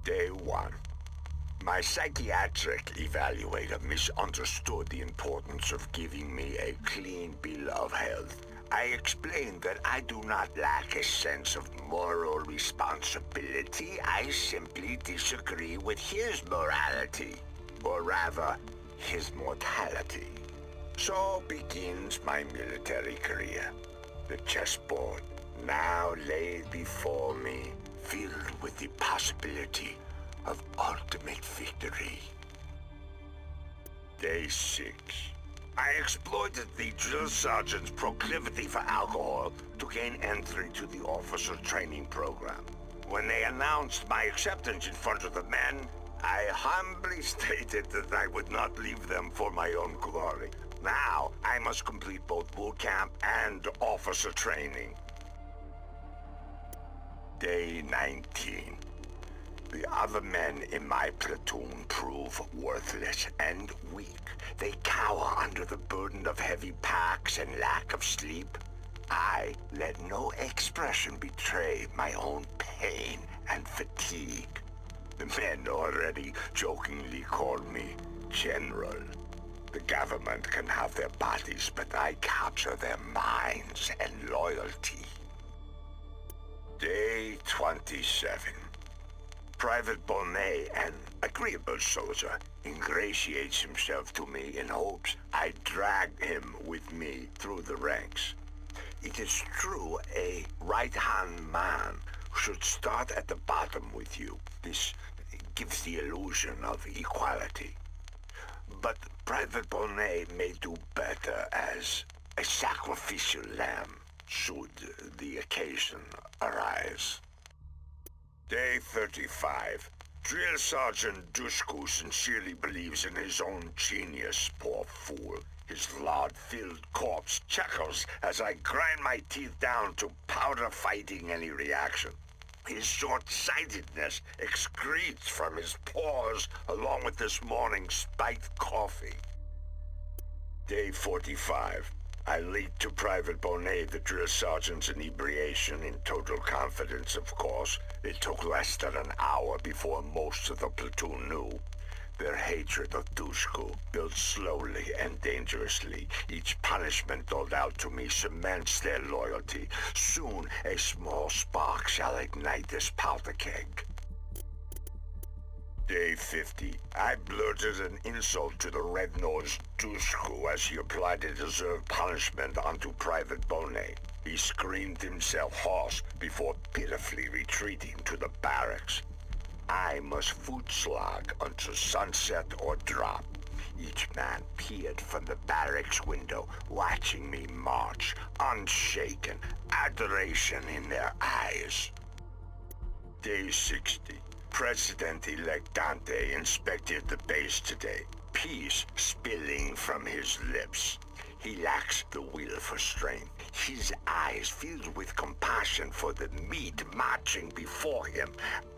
Day 1. My psychiatric evaluator misunderstood the importance of giving me a clean bill of health. I explained that I do not lack a sense of moral responsibility. I simply disagree with his morality, or rather, his mortality. So begins my military career. The chessboard, now laid before me, filled with the possibility of ultimate victory. Day 6. I exploited the drill sergeant's proclivity for alcohol to gain entry to the officer training program. When they announced my acceptance in front of the men, I humbly stated that I would not leave them for my own glory. Now, I must complete both boot camp and officer training. Day 19. The other men in my platoon prove worthless and weak. They cower under the burden of heavy packs and lack of sleep. I let no expression betray my own pain and fatigue. The men already jokingly call me General. The government can have their bodies, but I capture their minds and loyalty. Day 27. Private Bonnet, an agreeable soldier, ingratiates himself to me in hopes I drag him with me through the ranks. It is true a right-hand man should start at the bottom with you. This gives the illusion of equality. But Private Bonnet may do better as a sacrificial lamb, should the occasion arise. Day 35. Drill Sergeant Dushku sincerely believes in his own genius, poor fool. His lard-filled corpse chuckles as I grind my teeth down to powder fighting any reaction. His short-sightedness excretes from his pores along with this morning's spiked coffee. Day 45. I lead to Private Bonnet the drill sergeant's inebriation in total confidence, of course. It took less than an hour before most of the platoon knew. Their hatred of Dushku built slowly and dangerously. Each punishment doled out to me cements their loyalty. Soon a small spark shall ignite this powder keg. Day 50. I blurted an insult to the red-nosed Dushku as he applied a deserved punishment onto Private Bonnet. He screamed himself hoarse before pitifully retreating to the barracks. I must foot slog until sunset or drop. Each man peered from the barracks window, watching me march, unshaken, adoration in their eyes. Day 60. President-elect Dante inspected the base today, peace spilling from his lips. He lacks the will for strength, his eyes filled with compassion for the meat marching before him.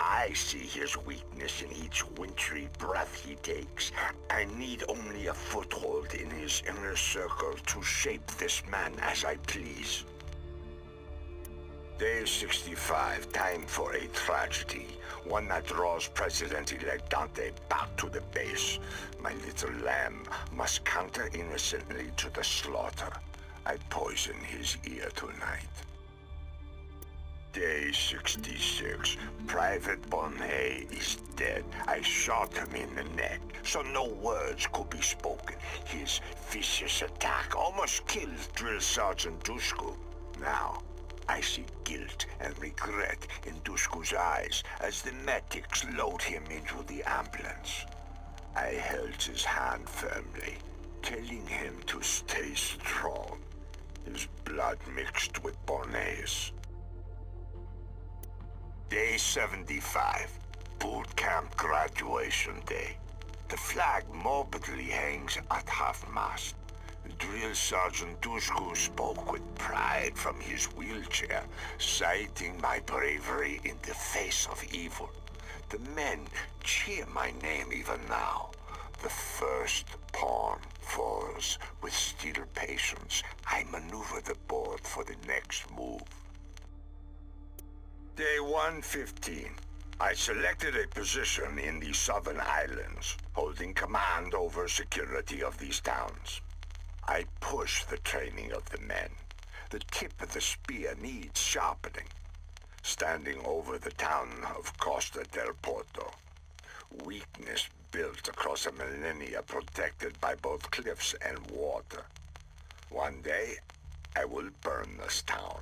I see his weakness in each wintry breath he takes. I need only a foothold in his inner circle to shape this man as I please. Day 65, time for a tragedy, one that draws President-elect Dante back to the base. My little lamb must canter innocently to the slaughter. I poison his ear tonight. Day 66, Private Bonnet is dead. I shot him in the neck, so no words could be spoken. His vicious attack almost killed Drill Sergeant Dushku. Now, I see guilt and regret in Dushku's eyes as the medics load him into the ambulance. I held his hand firmly, telling him to stay strong. His blood mixed with Bonnet's. Day 75, boot camp graduation day. The flag morbidly hangs at half-mast. Drill Sergeant Dushku spoke with pride from his wheelchair, citing my bravery in the face of evil. The men cheer my name even now. The first pawn falls with still patience. I maneuver the board for the next move. Day 115. I selected a position in the southern islands, holding command over security of these towns. I push the training of the men. The tip of the spear needs sharpening. Standing over the town of Costa del Porto. Weakness built across a millennia protected by both cliffs and water. One day, I will burn this town,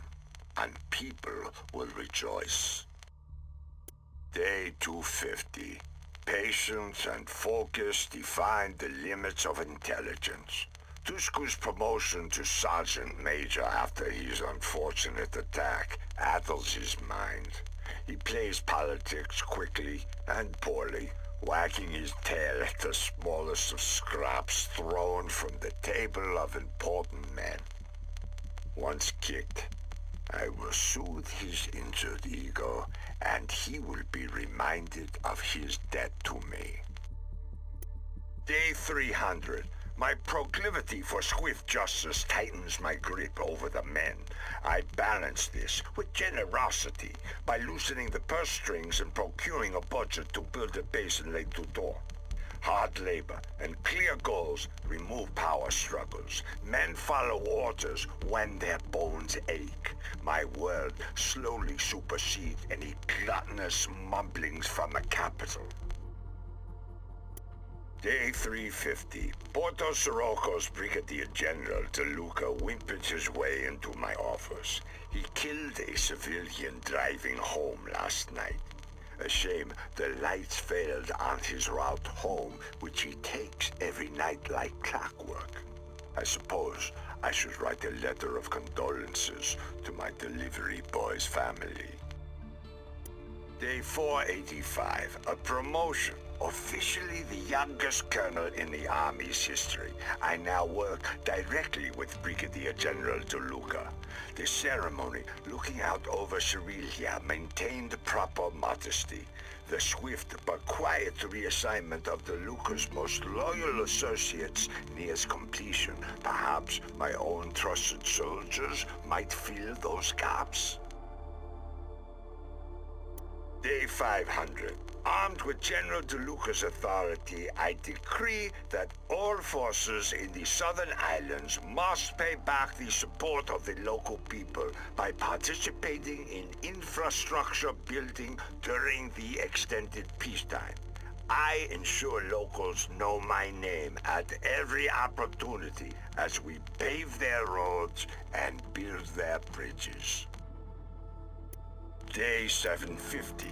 and people will rejoice. Day 250. Patience and focus define the limits of intelligence. Dushku's promotion to Sergeant Major after his unfortunate attack addles his mind. He plays politics quickly and poorly, wagging his tail at the smallest of scraps thrown from the table of important men. Once kicked, I will soothe his injured ego, and he will be reminded of his debt to me. Day 300. My proclivity for swift justice tightens my grip over the men. I balance this with generosity by loosening the purse strings and procuring a budget to build a base in Lake Tutor. Hard labor and clear goals remove power struggles. Men follow orders when their bones ache. My word slowly supersedes any gluttonous mumblings from the capital. Day 350. Porto Sirocco's Brigadier General De Luca whimpered his way into my office. He killed a civilian driving home last night. A shame the lights failed on his route home, which he takes every night like clockwork. I suppose I should write a letter of condolences to my delivery boy's family. Day 485, a promotion. Officially the youngest colonel in the Army's history, I now work directly with Brigadier General De Luca. The ceremony, looking out over Sevilla, maintained proper modesty. The swift but quiet reassignment of De Luca's most loyal associates nears completion. Perhaps my own trusted soldiers might fill those gaps. Day 500. Armed with General De Luca's authority, I decree that all forces in the southern islands must pay back the support of the local people by participating in infrastructure building during the extended peacetime. I ensure locals know my name at every opportunity as we pave their roads and build their bridges. Day 750.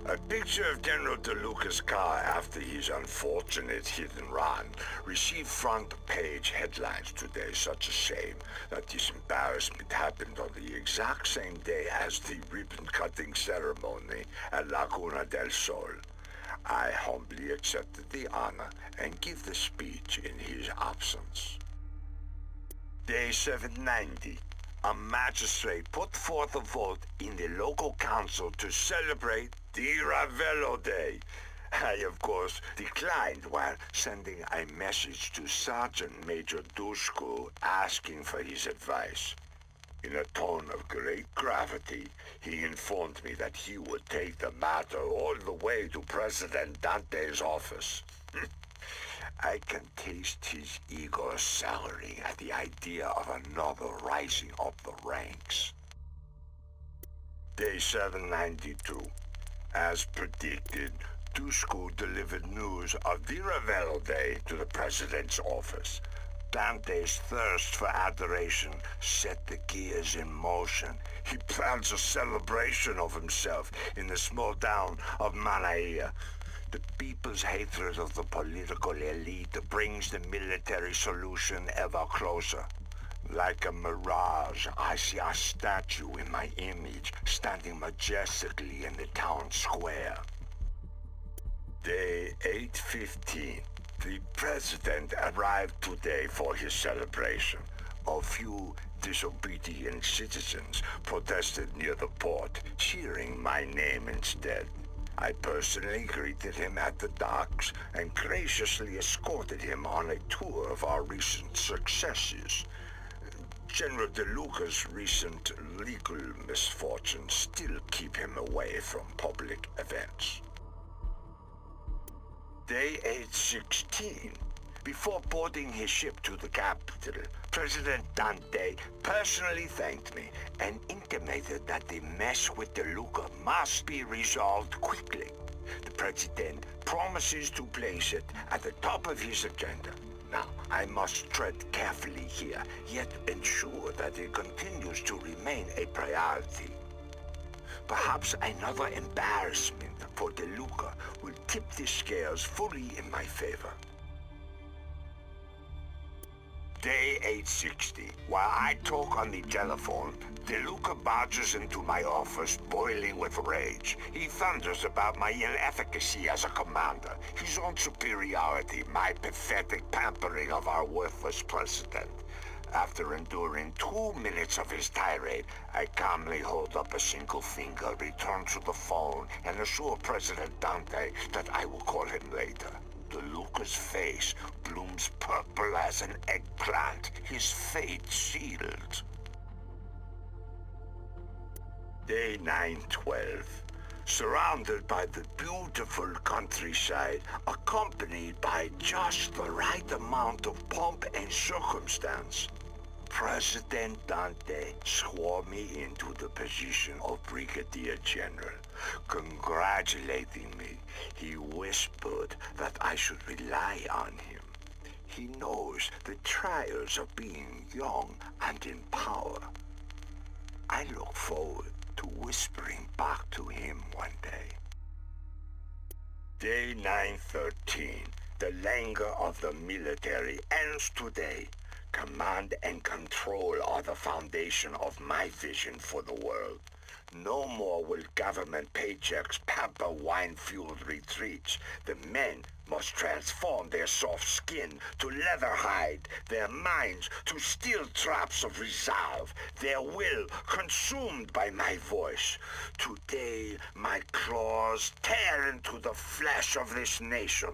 A picture of General De Luca's car after his unfortunate hit and run received front-page headlines today. Such a shame that this embarrassment happened on the exact same day as the ribbon-cutting ceremony at Laguna del Sol. I humbly accepted the honor and give the speech in his absence. Day 790. A magistrate put forth a vote in the local council to celebrate Di Ravello Day. I, of course, declined while sending a message to Sergeant Major Dushku asking for his advice. In a tone of great gravity, he informed me that he would take the matter all the way to President Dante's office. I can taste his ego souring at the idea of another rising up the ranks. Day 792. As predicted, Dushku delivered news of Di Ravello Day to the President's office. Dante's thirst for adoration set the gears in motion. He plans a celebration of himself in the small town of Manaia. The people's hatred of the political elite brings the military solution ever closer. Like a mirage, I see a statue in my image standing majestically in the town square. Day 815. The president arrived today for his celebration. A few disobedient citizens protested near the port, cheering my name instead. I personally greeted him at the docks and graciously escorted him on a tour of our recent successes. General De Luca's recent legal misfortunes still keep him away from public events. Day 816. Before boarding his ship to the capital, President Dante personally thanked me and intimated that the mess with De Luca must be resolved quickly. The President promises to place it at the top of his agenda. Now, I must tread carefully here, yet ensure that it continues to remain a priority. Perhaps another embarrassment for De Luca will tip the scales fully in my favor. Day 860. While I talk on the telephone, De Luca barges into my office, boiling with rage. He thunders about my inefficacy as a commander, his own superiority, my pathetic pampering of our worthless president. After enduring 2 minutes of his tirade, I calmly hold up a single finger, return to the phone, and assure President Dante that I will call him later. De Luca's face blooms purple as an eggplant, his fate sealed. Day 912. Surrounded by the beautiful countryside, accompanied by just the right amount of pomp and circumstance, President Dante swore me into the position of Brigadier General. Congratulating me, he whispered that I should rely on him. He knows the trials of being young and in power. I look forward to whispering back to him one day. Day 913. The languor of the military ends today. Command and control are the foundation of my vision for the world. No more will government paychecks pamper wine-fueled retreats. The men must transform their soft skin to leather hide, their minds to steel traps of resolve, their will consumed by my voice. Today, my claws tear into the flesh of this nation.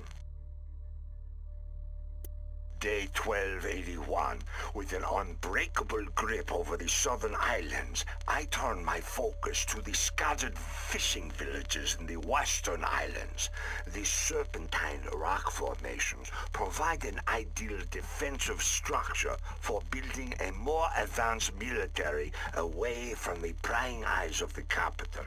Day 1281. With an unbreakable grip over the southern islands, I turn my focus to the scattered fishing villages in the western islands. The serpentine rock formations provide an ideal defensive structure for building a more advanced military away from the prying eyes of the capital.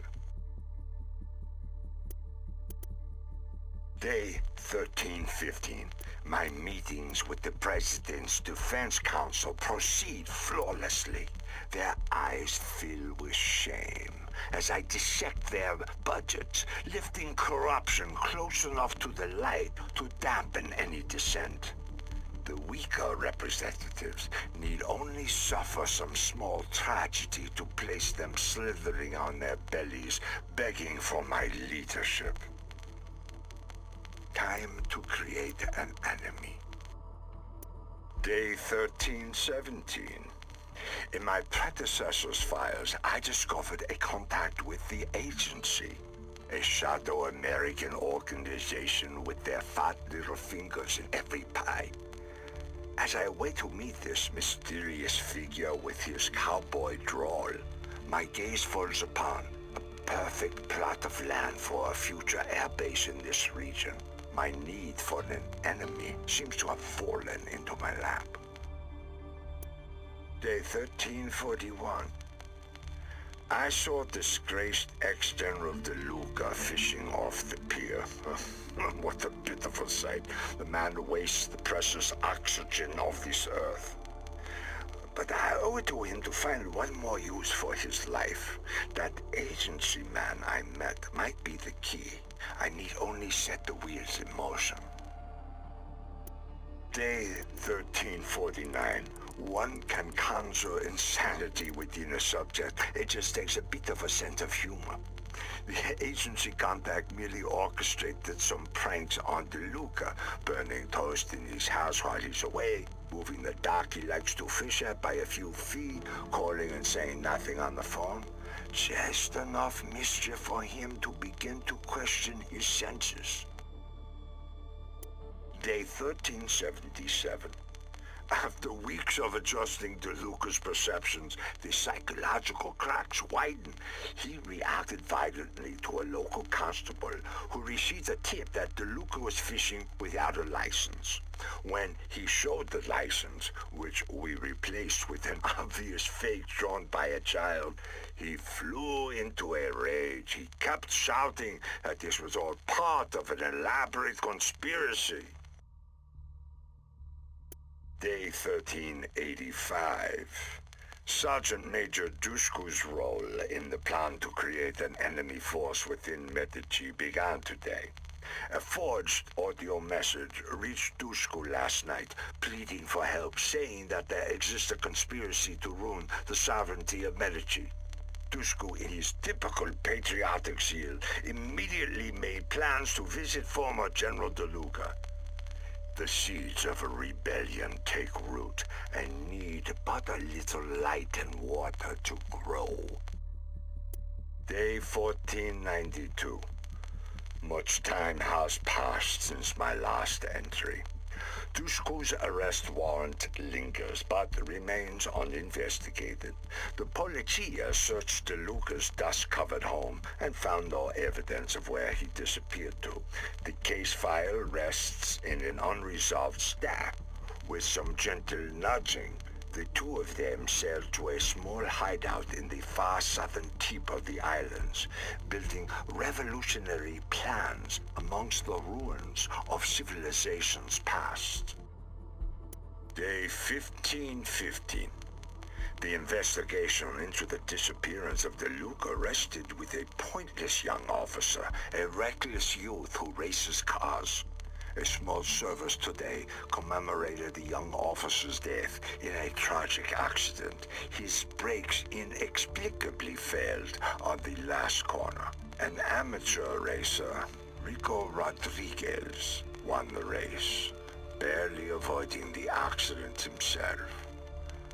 Day 1315. My meetings with the President's Defense Council proceed flawlessly. Their eyes fill with shame as I dissect their budgets, lifting corruption close enough to the light to dampen any dissent. The weaker representatives need only suffer some small tragedy to place them slithering on their bellies, begging for my leadership. Time to create an enemy. Day 1317. In my predecessor's files, I discovered a contact with the agency, a shadow American organization with their fat little fingers in every pie. As I wait to meet this mysterious figure with his cowboy drawl, my gaze falls upon a perfect plot of land for a future airbase in this region. My need for an enemy seems to have fallen into my lap. Day 1341. I saw disgraced ex-General De Luca fishing off the pier. What a pitiful sight. The man wastes the precious oxygen of this earth. But I owe it to him to find one more use for his life. That agency man I met might be the key. I need only set the wheels in motion. Day 1349. One can conjure insanity within a subject. It just takes a bit of a sense of humor. The agency contact merely orchestrated some pranks on De Luca, burning toast in his house while he's away, moving the dock he likes to fish at by a few feet, calling and saying nothing on the phone. Just enough mischief for him to begin to question his senses. Day 1377. After weeks of adjusting to Luca's perceptions, the psychological cracks widened. He reacted violently to a local constable who received a tip that DeLuca was fishing without a license. When he showed the license, which we replaced with an obvious fake drawn by a child, he flew into a rage. He kept shouting that this was all part of an elaborate conspiracy. Day 1385. Sergeant Major Dushku's role in the plan to create an enemy force within Medici began today. A forged audio message reached Dushku last night, pleading for help, saying that there exists a conspiracy to ruin the sovereignty of Medici. Dushku, in his typical patriotic zeal, immediately made plans to visit former General DeLuca. The seeds of a rebellion take root and need but a little light and water to grow. Day 1492. Much time has passed since my last entry. Dushku's arrest warrant lingers, but remains uninvestigated. The Polizia searched DeLuca's dust-covered home and found no evidence of where he disappeared to. The case file rests in an unresolved stack. With some gentle nudging, the two of them sailed to a small hideout in the far southern tip of the islands, building revolutionary plans amongst the ruins of civilizations past. Day 1515. The investigation into the disappearance of DeLuca rested with a pointless young officer, a reckless youth who races cars. A small service today commemorated the young officer's death in a tragic accident. His brakes inexplicably failed on the last corner. An amateur racer, Rico Rodriguez, won the race, barely avoiding the accident himself.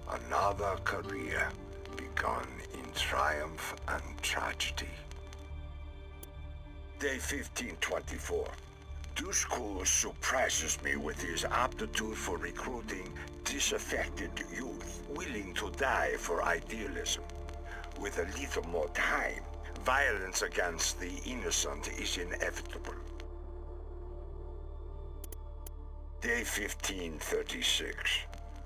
Another career begun in triumph and tragedy. Day 1524. Dushku surprises me with his aptitude for recruiting disaffected youth, willing to die for idealism. With a little more time, violence against the innocent is inevitable. Day 1536.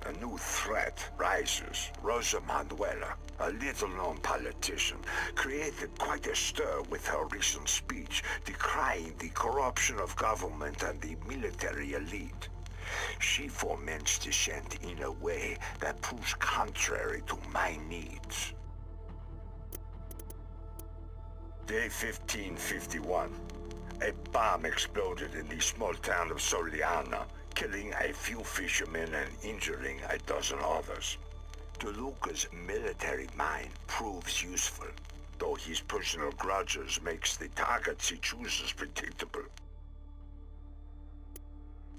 A new threat rises. Rosa Manuela, a little-known politician, created quite a stir with her recent speech decrying the corruption of government and the military elite. She foments dissent in a way that proves contrary to my needs. Day 1551. A bomb exploded in the small town of Soliana, killing a few fishermen and injuring a dozen others. DeLuca's military mind proves useful, though his personal grudges makes the targets he chooses predictable.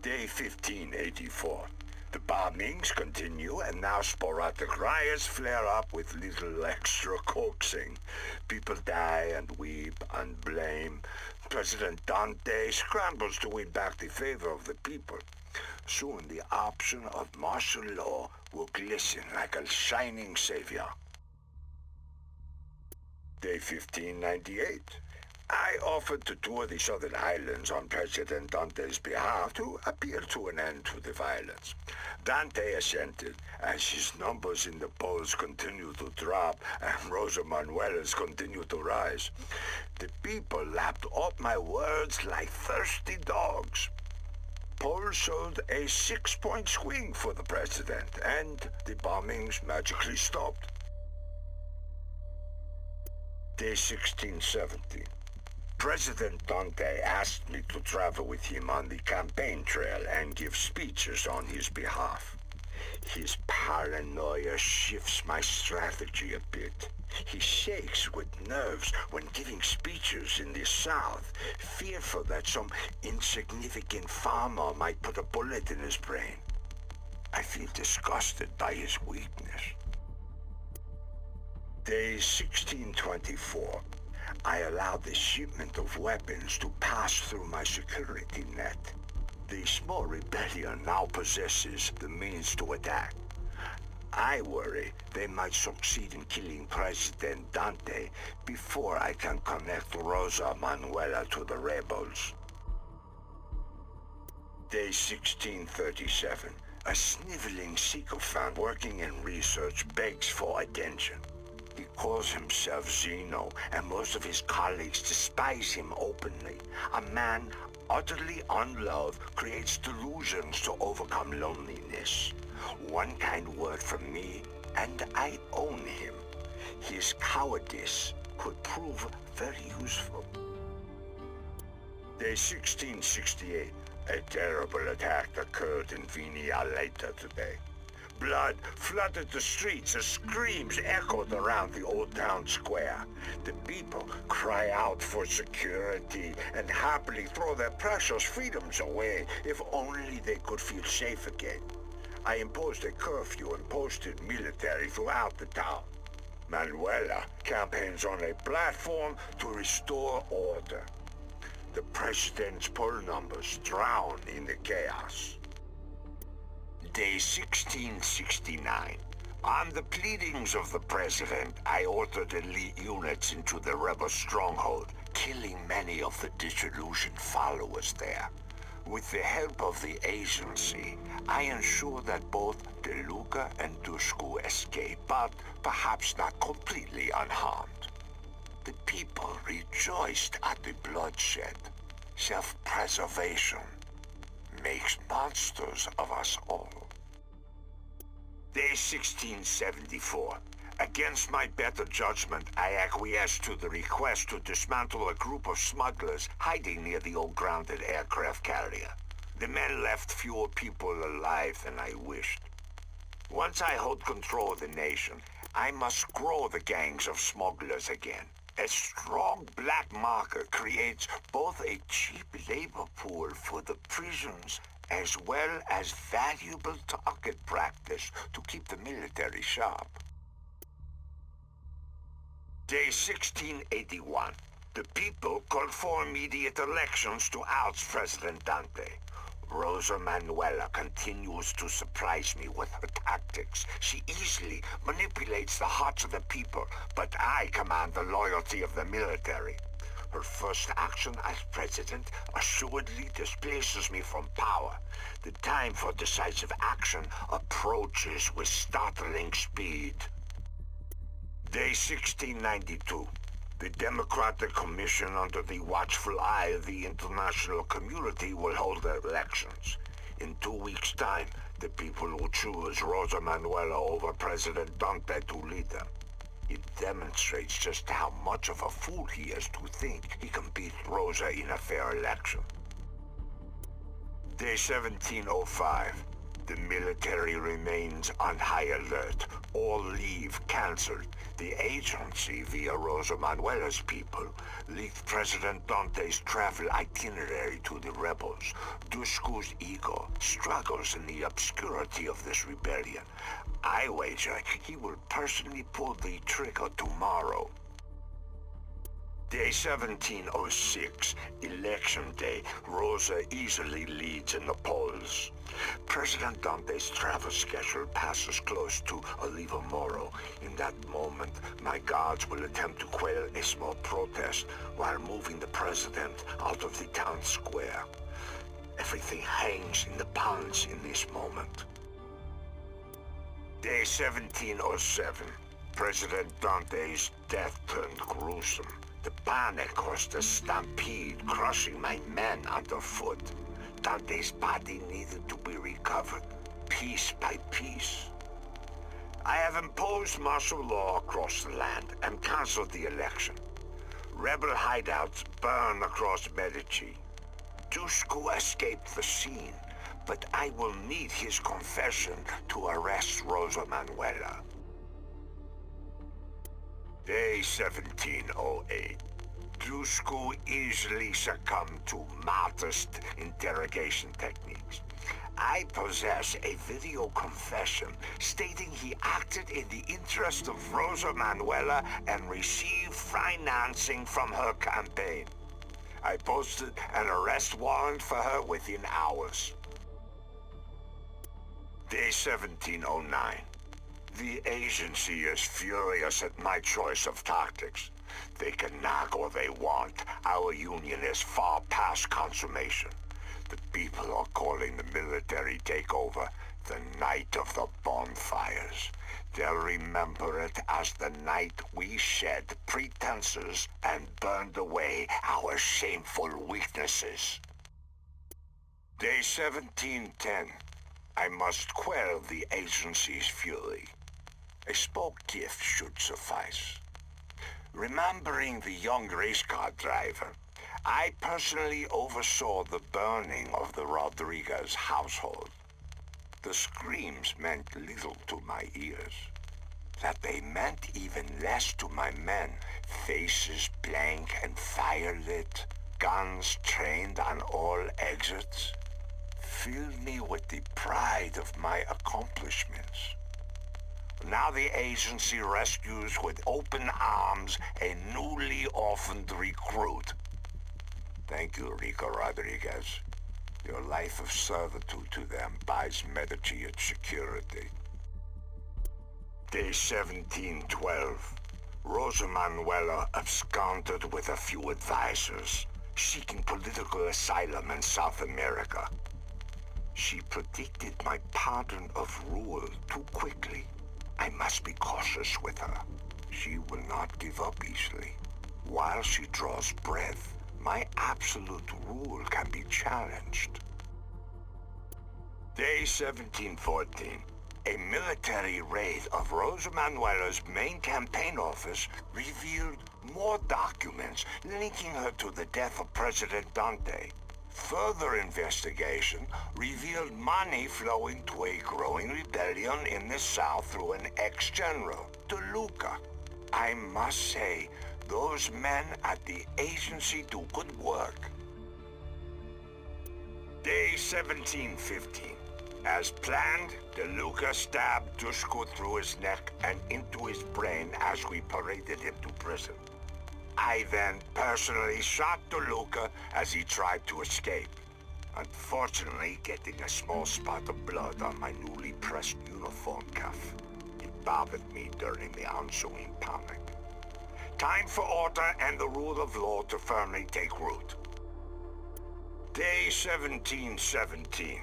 Day 1584. The bombings continue, and now sporadic riots flare up with little extra coaxing. People die and weep and blame. President Dante scrambles to win back the favor of the people. Soon the option of martial law will glisten like a shining savior. Day 1598. I offered to tour the southern islands on President Dante's behalf to appeal to an end to the violence. Dante assented, as his numbers in the polls continue to drop and Rosa Manuela's continue to rise. The people lapped up my words like thirsty dogs. Polls showed a 6-point swing for the president, and the bombings magically stopped. Day 1670. President Dante asked me to travel with him on the campaign trail and give speeches on his behalf. His paranoia shifts my strategy a bit. He shakes with nerves when giving speeches in the South, fearful that some insignificant farmer might put a bullet in his brain. I feel disgusted by his weakness. Day 1624. I allowed the shipment of weapons to pass through my security net. The small rebellion now possesses the means to attack. I worry they might succeed in killing President Dante before I can connect Rosa Manuela to the rebels. Day 1637. A sniveling sycophant working in research begs for attention. He calls himself Zeno, and most of his colleagues despise him openly. A man utterly unloved creates delusions to overcome loneliness. One kind word from me, and I own him. His cowardice could prove very useful. Day 1668. A terrible attack occurred in Vinia later today. Blood flooded the streets as screams echoed around the old town square. The people cry out for security and happily throw their precious freedoms away if only they could feel safe again. I imposed a curfew and posted military throughout the town. Manuela campaigns on a platform to restore order. The president's poll numbers drown in the chaos. Day 1669. On the pleadings of the president, I ordered elite units into the rebel stronghold, killing many of the disillusioned followers there. With the help of the agency, I ensure that both De Luca and Dushku escape, but perhaps not completely unharmed. The people rejoiced at the bloodshed. Self-preservation makes monsters of us all. Day 1674. Against my better judgment, I acquiesced to the request to dismantle a group of smugglers hiding near the old grounded aircraft carrier. The men left fewer people alive than I wished. Once I hold control of the nation, I must grow the gangs of smugglers again. A strong black market creates both a cheap labor pool for the prisons as well as valuable target practice to keep the military sharp. Day 1681. The people called for immediate elections to oust President Dante. Rosa Manuela continues to surprise me with her tactics. She easily manipulates the hearts of the people, but I command the loyalty of the military. Her first action as president assuredly displaces me from power. The time for decisive action approaches with startling speed. Day 1692. The Democratic Commission under the watchful eye of the international community will hold their elections. In 2 weeks' time, the people will choose Rosa Manuela over President Dante to lead them. It demonstrates just how much of a fool he is to think he can beat Rosa in a fair election. Day 1705. The military remains on high alert. All leave cancelled. The agency, via Rosa Manuela's people, leaked President Dante's travel itinerary to the rebels. Dushku's ego struggles in the obscurity of this rebellion. I wager he will personally pull the trigger tomorrow. Day 1706, Election Day. Rosa easily leads in the polls. President Dante's travel schedule passes close to Oliva Moro. In that moment, my guards will attempt to quell a small protest while moving the president out of the town square. Everything hangs in the balance in this moment. Day 1707, President Dante's death turned gruesome. The panic caused a stampede, crushing my men underfoot. Dante's body needed to be recovered, piece by piece. I have imposed martial law across the land and cancelled the election. Rebel hideouts burn across Medici. Dushku escaped the scene, but I will need his confession to arrest Rosa Manuela. Day 1708. Dushku easily succumbed to modest interrogation techniques. I possess a video confession stating he acted in the interest of Rosa Manuela and received financing from her campaign. I posted an arrest warrant for her within hours. Day 1709. The agency is furious at my choice of tactics. They can knock all they want. Our union is far past consummation. The people are calling the military takeover the Night of the Bonfires. They'll remember it as the night we shed pretenses and burned away our shameful weaknesses. Day 1710. I must quell the agency's fury. A spoke gift should suffice. Remembering the young race car driver, I personally oversaw the burning of the Rodriguez household. The screams meant little to my ears. That they meant even less to my men, faces blank and fire-lit, guns trained on all exits, filled me with the pride of my accomplishments. Now the agency rescues with open arms a newly orphaned recruit. Thank you, Rico Rodriguez. Your life of servitude to them buys Medici its security. Day 1712. Rosa Manuela absconded with a few advisors, seeking political asylum in South America. She predicted my pardon of rule too quickly. I must be cautious with her. She will not give up easily. While she draws breath, my absolute rule can be challenged. Day 1714. A military raid of Rosa Manuela's main campaign office revealed more documents linking her to the death of President Dante. Further investigation revealed money flowing to a growing rebellion in the South through an ex-general, De Luca. I must say, those men at the agency do good work. Day 1715. As planned, De Luca stabbed Dushku through his neck and into his brain as we paraded him to prison. I then personally shot De Luca as he tried to escape, unfortunately getting a small spot of blood on my newly pressed uniform cuff. It bothered me during the ensuing panic. Time for order and the rule of law to firmly take root. Day 1717.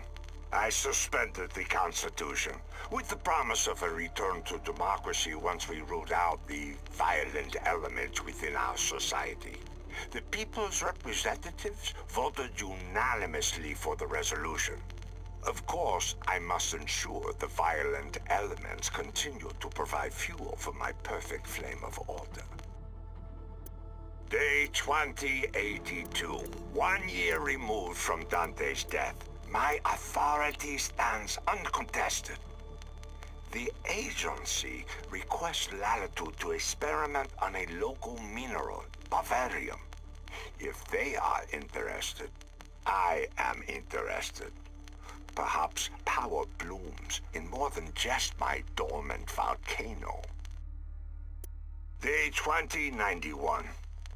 I suspended the Constitution, with the promise of a return to democracy once we root out the violent elements within our society. The people's representatives voted unanimously for the resolution. Of course, I must ensure the violent elements continue to provide fuel for my perfect flame of order. Day 2082, 1 year removed from Dante's death. My authority stands uncontested. The agency requests latitude to experiment on a local mineral, bavarium. If they are interested, I am interested. Perhaps power blooms in more than just my dormant volcano. Day 2091.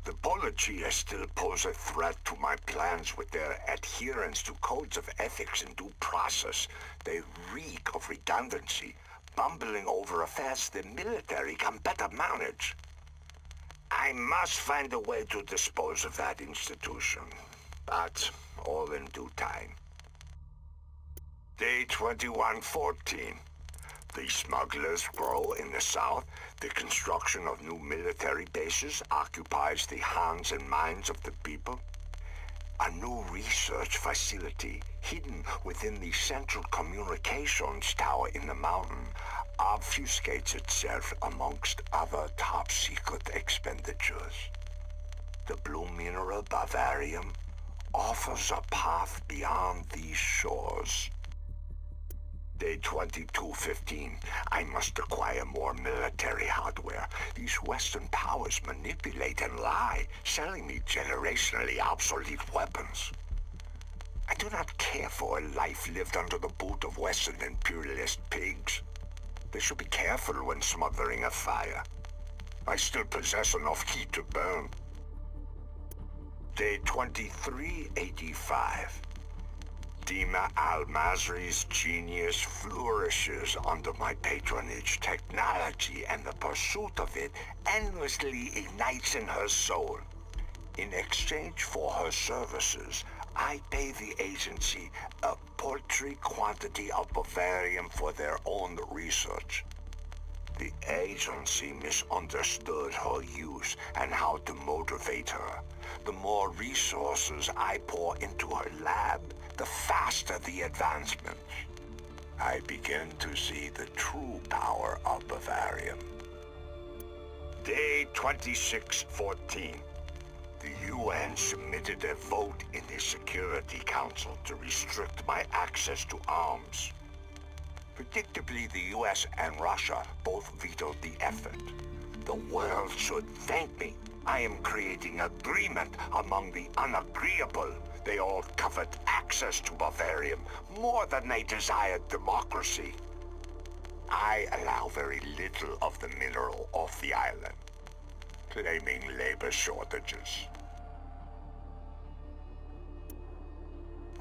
The Polizia still pose a threat to my plans with their adherence to codes of ethics and due process. They reek of redundancy, bumbling over affairs the military can better manage. I must find a way to dispose of that institution, but all in due time. Day 2114. The smugglers grow in the south. The construction of new military bases occupies the hands and minds of the people. A new research facility hidden within the central communications tower in the mountain obfuscates itself amongst other top-secret expenditures. The blue mineral Bavarium offers a path beyond these shores. Day 2215. I must acquire more military hardware. These Western powers manipulate and lie, selling me generationally obsolete weapons. I do not care for a life lived under the boot of Western imperialist pigs. They should be careful when smothering a fire. I still possess enough heat to burn. Day 2385. Dima al-Masri's genius flourishes under my patronage. Technology and the pursuit of it endlessly ignites in her soul. In exchange for her services, I pay the agency a paltry quantity of Bavarium for their own research. The agency misunderstood her use and how to motivate her. The more resources I pour into her lab, the faster the advancements. I begin to see the true power of Bavarium. Day 2614. The UN submitted a vote in the Security Council to restrict my access to arms. Predictably, the US and Russia both vetoed the effort. The world should thank me. I am creating agreement among the unagreeable. They all covet access to Bavarium more than they desired democracy. I allow very little of the mineral off the island, claiming labor shortages.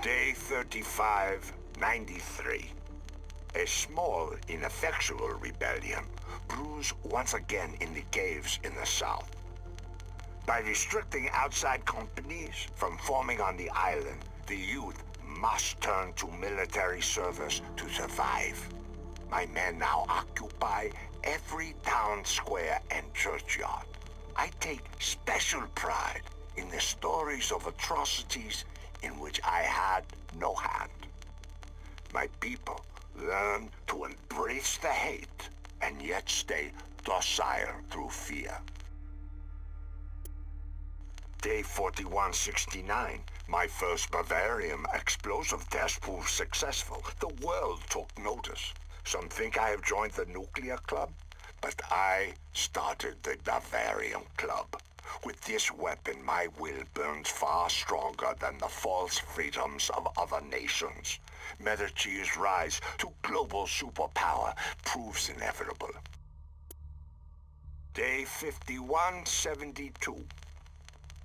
Day 3593. A small, ineffectual rebellion brews once again in the caves in the south. By restricting outside companies from forming on the island, the youth must turn to military service to survive. My men now occupy every town square and churchyard. I take special pride in the stories of atrocities in which I had no hand. My people learn to embrace the hate and yet stay docile through fear. Day 4169. My first Bavarium explosive test proved successful. The world took notice. Some think I have joined the nuclear club, but I started the Bavarium Club. With this weapon, my will burns far stronger than the false freedoms of other nations. Medici's rise to global superpower proves inevitable. Day 5172.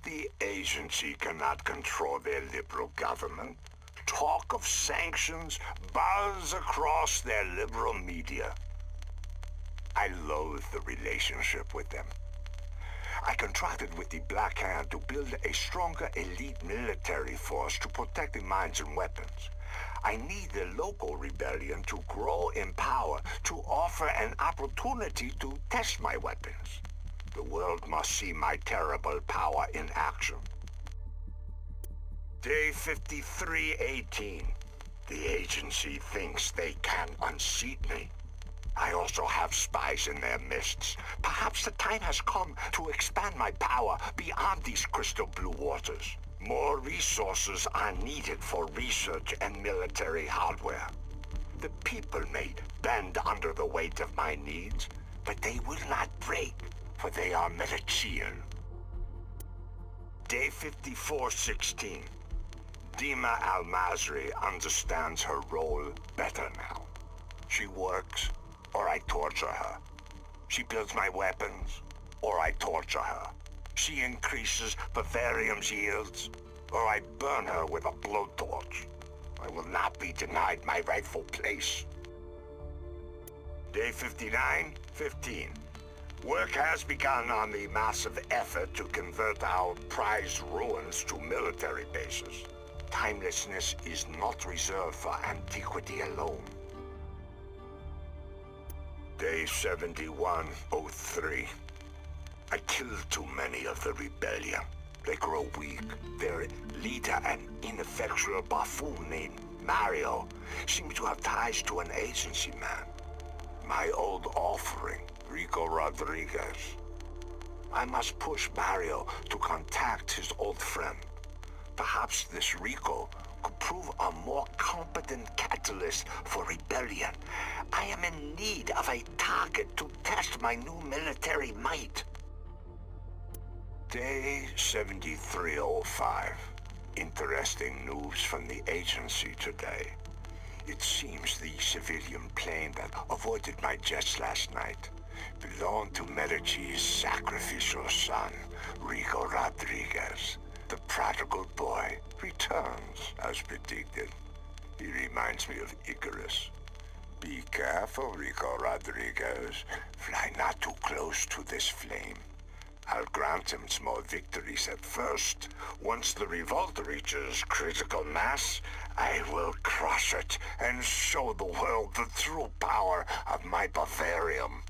The agency cannot control their liberal government. Talk of sanctions buzz across their liberal media. I loathe the relationship with them. I contracted with the Black Hand to build a stronger elite military force to protect the mines and weapons. I need the local rebellion to grow in power to offer an opportunity to test my weapons. The world must see my terrible power in action. Day 5318. The agency thinks they can unseat me. I also have spies in their midst. Perhaps the time has come to expand my power beyond these crystal blue waters. More resources are needed for research and military hardware. The people may bend under the weight of my needs, but they will not break, for they are Medician. Day 5416. Dima al-Masri understands her role better now. She works, or I torture her. She builds my weapons, or I torture her. She increases Bavarium's yields, or I burn her with a blowtorch. I will not be denied my rightful place. Day 5915. Work has begun on the massive effort to convert our prized ruins to military bases. Timelessness is not reserved for antiquity alone. Day 7103. I killed too many of the rebellion. They grow weak. Their leader, an ineffectual buffoon named Mario, seems to have ties to an agency man. My old offering, Rico Rodriguez. I must push Mario to contact his old friend. Perhaps this Rico could prove a more competent catalyst for rebellion. I am in need of a target to test my new military might. Day 7305. Interesting news from the agency today. It seems the civilian plane that avoided my jets last night belonged to Medici's sacrificial son, Rico Rodriguez. The prodigal boy returns, as predicted. He reminds me of Icarus. Be careful, Rico Rodriguez. Fly not too close to this flame. I'll grant him small victories at first. Once the revolt reaches critical mass, I will crush it and show the world the true power of my Bavarium.